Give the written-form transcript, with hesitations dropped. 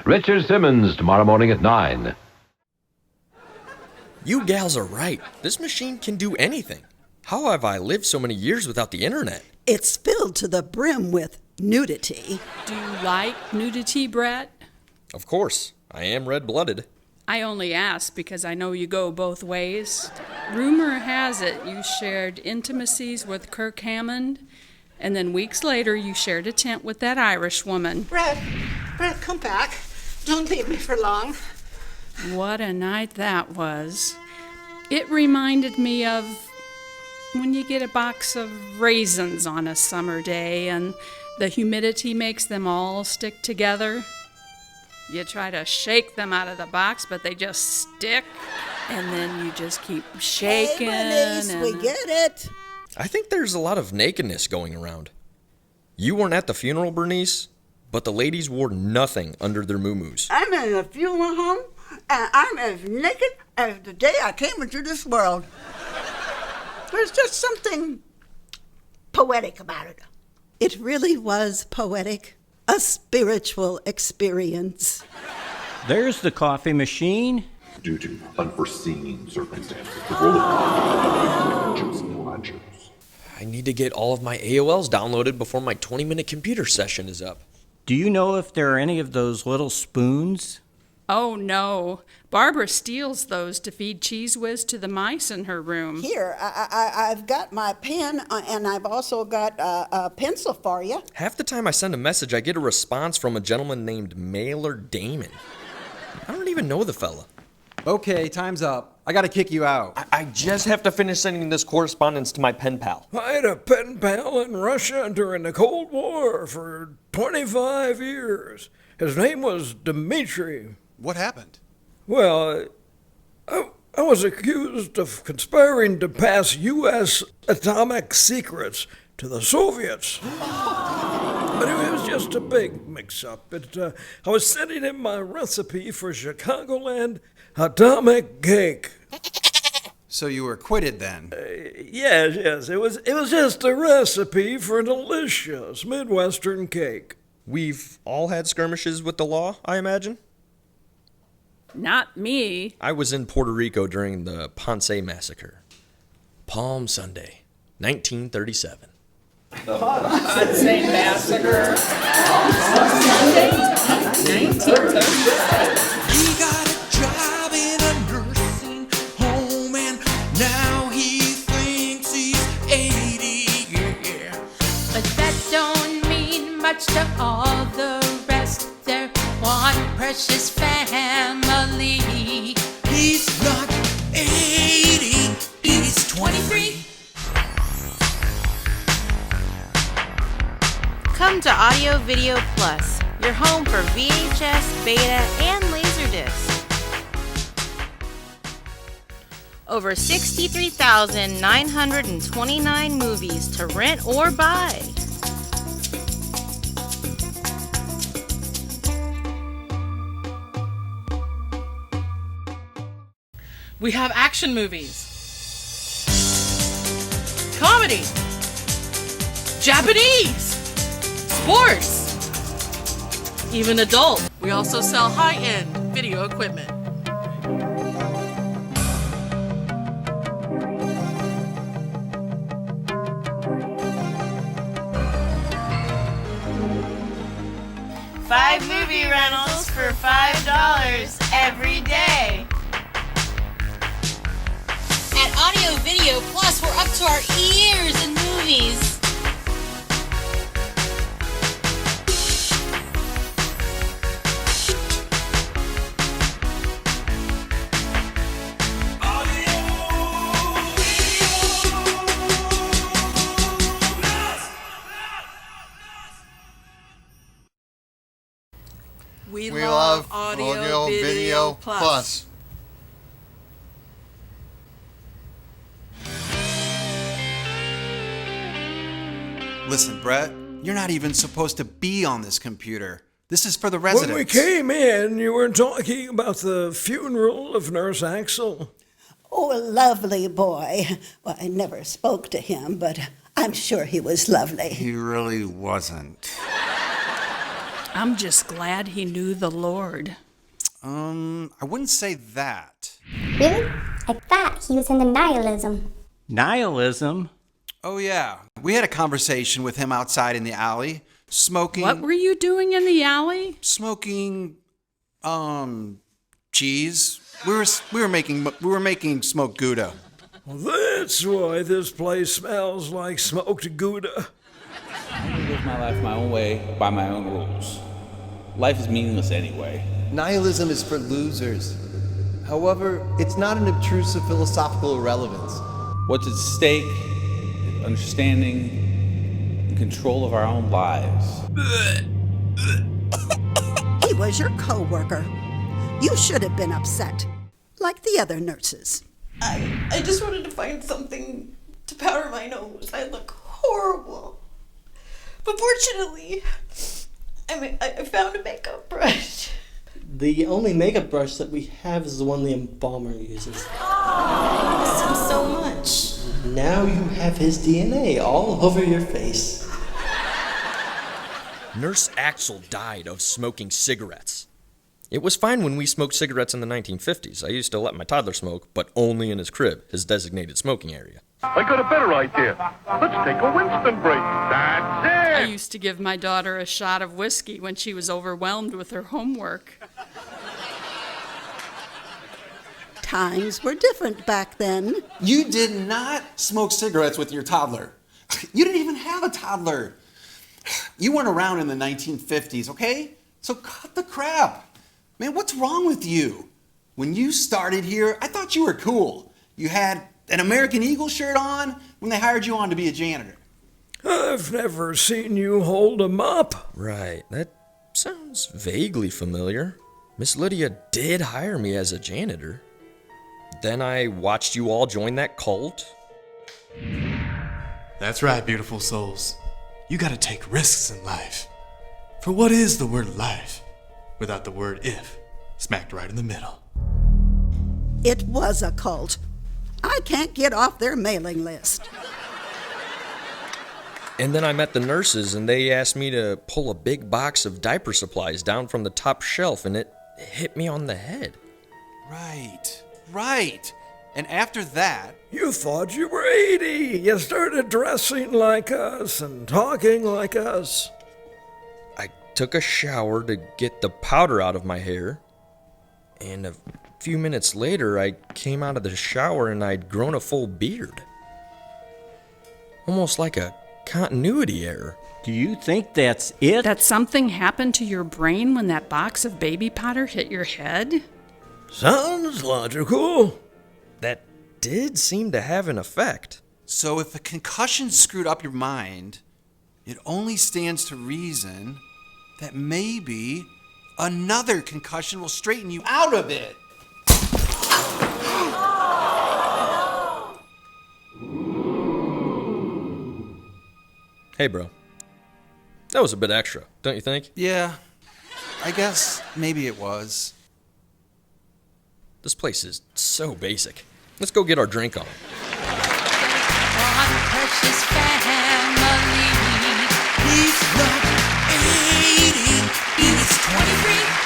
Richard Simmons, tomorrow morning at 9. You gals are right. This machine can do anything. How have I lived so many years without the internet? It's filled to the brim with nudity. Do you like nudity, Brett? Of course. I am red-blooded. I only ask because I know you go both ways. Rumor has it you shared intimacies with Kirk Hammond, and then weeks later you shared a tent with that Irish woman. Brett, come back. Don't leave me for long. What a night that was. It reminded me of when you get a box of raisins on a summer day and the humidity makes them all stick together. You try to shake them out of the box, but they just stick, and then you just keep shaking. Hey, Bernice, we get it. I think there's a lot of nakedness going around. You weren't at the funeral, Bernice, but the ladies wore nothing under their muumuus. I'm in a funeral home, and I'm as naked as the day I came into this world. There's just something poetic about it. It really was poetic. A spiritual experience. There's the coffee machine. Due to unforeseen circumstances, the roll of coffee just plungers. I need to get all of my AOLs downloaded before my 20-minute computer session is up. Do you know if there are any of those little spoons? Oh, no. Barbara steals those to feed Cheese Whiz to the mice in her room. Here, I've got my pen, and I've also got a pencil for you. Half the time I send a message, I get a response from a gentleman named Mailer Damon. I don't even know the fella. Okay, time's up. I gotta kick you out. I just have to finish sending this correspondence to my pen pal. I had a pen pal in Russia during the Cold War for 25 years. His name was Dmitri. What happened? Well, I was accused of conspiring to pass U.S. atomic secrets to the Soviets. But it was just a big mix-up. I was sending him my recipe for Chicagoland atomic cake. So you were acquitted then? Yes. It was just a recipe for a delicious Midwestern cake. We've all had skirmishes with the law, I imagine? Not me. I was in Puerto Rico during the Ponce Massacre. Palm Sunday, 1937. Ponce Massacre. Palm Sunday, 1937. He got a job in a nursing home and now he thinks he's 80, yeah. But that don't mean much to all the rest. They're one precious family. He's not 80, he's 23. Come to Audio Video Plus, your home for VHS, beta, and Laserdisc. Over 63,929 movies to rent or buy. We have action movies, comedy, Japanese, sports, even adult. We also sell high-end video equipment. Five movie rentals for $5 every day. At Audio Video Plus, we're up to our ears in movies. We love Audio Video Plus. Listen, Brett, you're not even supposed to be on this computer. This is for the residents. When we came in, you were talking about the funeral of Nurse Axel. Oh, a lovely boy. Well, I never spoke to him, but I'm sure he was lovely. He really wasn't. I'm just glad he knew the Lord. I wouldn't say that. Really? I thought he was into nihilism. Nihilism? Oh, yeah. We had a conversation with him outside in the alley, smoking... What were you doing in the alley? Smoking, cheese. We were making smoked Gouda. Well, that's why this place smells like smoked Gouda. I live my life my own way, by my own rules. Life is meaningless anyway. Nihilism is for losers. However, it's not an obtrusive philosophical irrelevance. What's at stake is understanding and control of our own lives. He was your co-worker. You should have been upset, like the other nurses. I just wanted to find something to powder my nose. I look horrible. But fortunately, I found a makeup brush. The only makeup brush that we have is the one the embalmer uses. I miss him so much. Now you have his DNA all over your face. Nurse Axel died of smoking cigarettes. It was fine when we smoked cigarettes in the 1950s. I used to let my toddler smoke, but only in his crib, his designated smoking area. I got a better idea. Let's take a Winston break. That's it. I used to give my daughter a shot of whiskey when she was overwhelmed with her homework. Times were different back then. You did not smoke cigarettes with your toddler. You didn't even have a toddler. You weren't around in the 1950s, okay? So cut the crap. Man, what's wrong with you? When you started here, I thought you were cool. You had an American Eagle shirt on when they hired you on to be a janitor. I've never seen you hold a mop. Right, that sounds vaguely familiar. Miss Lydia did hire me as a janitor. Then I watched you all join that cult. That's right, beautiful souls. You gotta take risks in life. For what is the word life without the word if smacked right in the middle? It was a cult. I can't get off their mailing list. And then I met the nurses, and they asked me to pull a big box of diaper supplies down from the top shelf, and it hit me on the head. Right. And after that... You thought you were 80. You started dressing like us and talking like us. I took a shower to get the powder out of my hair, and a few minutes later, I came out of the shower and I'd grown a full beard. Almost like a continuity error. Do you think that's it? That something happened to your brain when that box of baby powder hit your head? Sounds logical. That did seem to have an effect. So if a concussion screwed up your mind, it only stands to reason that maybe another concussion will straighten you out of it. Hey, bro. That was a bit extra, don't you think? Yeah, I guess maybe it was. This place is so basic. Let's go get our drink on. One precious family. He's not 80, he's 23.